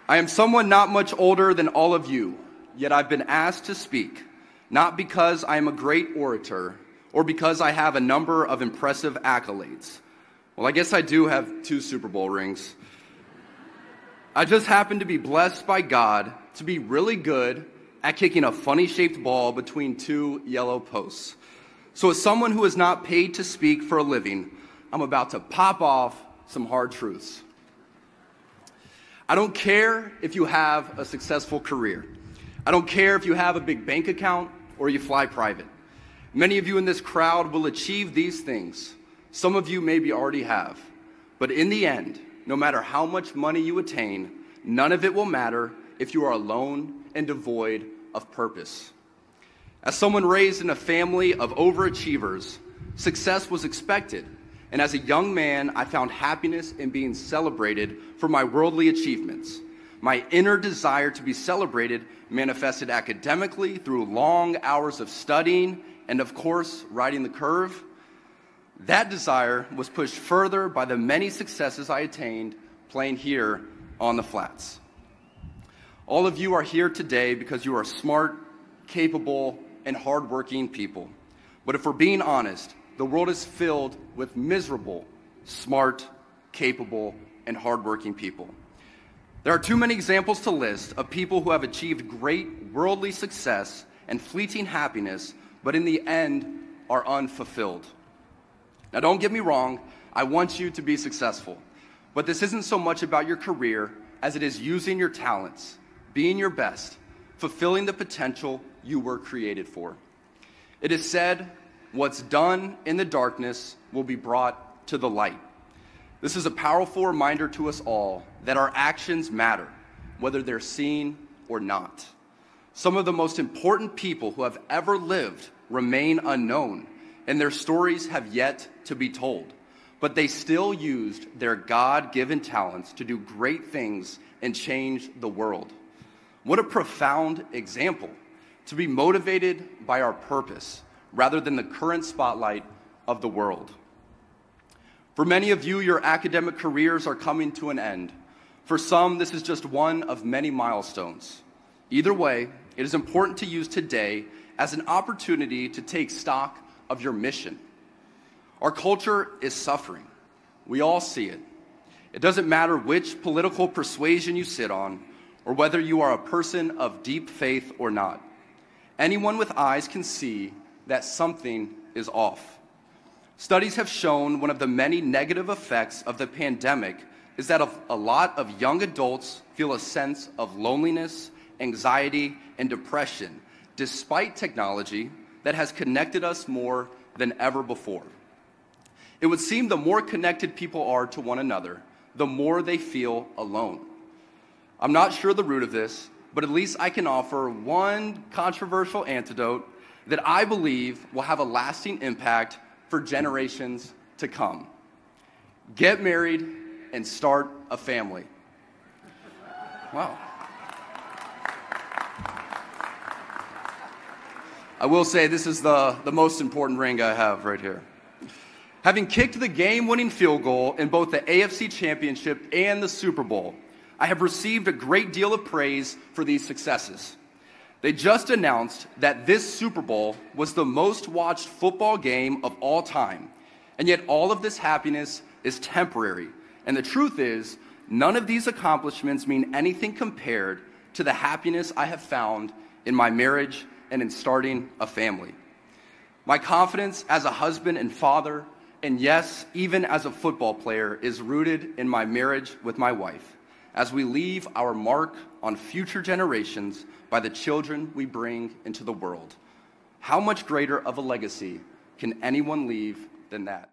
I am someone not much older than all of you, yet I've been asked to speak, not because I am a great orator or because I have a number of impressive accolades. Well, I guess I do have 2 Super Bowl rings. I just happen to be blessed by God to be really good at kicking a funny-shaped ball between 2 yellow posts. So as someone who is not paid to speak for a living, I'm about to pop off some hard truths. I don't care if you have a successful career. I don't care if you have a big bank account or you fly private. Many of you in this crowd will achieve these things. Some of you maybe already have. But in the end, no matter how much money you attain, none of it will matter if you are alone and devoid of purpose. As someone raised in a family of overachievers, success was expected. And as a young man, I found happiness in being celebrated for my worldly achievements. My inner desire to be celebrated manifested academically through long hours of studying and, of course, riding the curve. That desire was pushed further by the many successes I attained playing here on the flats. All of you are here today because you are smart, capable, and hardworking people. But if we're being honest, the world is filled with miserable, smart, capable, and hardworking people. There are too many examples to list of people who have achieved great worldly success and fleeting happiness, but in the end are unfulfilled. Now, don't get me wrong, I want you to be successful, but this isn't so much about your career as it is using your talents, being your best, fulfilling the potential you were created for. It is said, what's done in the darkness will be brought to the light. This is a powerful reminder to us all that our actions matter, whether they're seen or not. Some of the most important people who have ever lived remain unknown, and their stories have yet to be told. But they still used their God-given talents to do great things and change the world. What a profound example, to be motivated by our purpose rather than the current spotlight of the world. For many of you, your academic careers are coming to an end. For some, this is just one of many milestones. Either way, it is important to use today as an opportunity to take stock of your mission. Our culture is suffering. We all see it. It doesn't matter which political persuasion you sit on or whether you are a person of deep faith or not. Anyone with eyes can see that something is off. Studies have shown one of the many negative effects of the pandemic is that a lot of young adults feel a sense of loneliness, anxiety, and depression, despite technology that has connected us more than ever before. It would seem the more connected people are to one another, the more they feel alone. I'm not sure the root of this, but at least I can offer one controversial antidote that I believe will have a lasting impact for generations to come. Get married and start a family. Wow. I will say this is the most important ring I have right here. Having kicked the game-winning field goal in both the AFC Championship and the Super Bowl, I have received a great deal of praise for these successes. They just announced that this Super Bowl was the most watched football game of all time, and yet all of this happiness is temporary. And the truth is, none of these accomplishments mean anything compared to the happiness I have found in my marriage and in starting a family. My confidence as a husband and father, and yes, even as a football player, is rooted in my marriage with my wife, as we leave our mark on future generations by the children we bring into the world. How much greater of a legacy can anyone leave than that?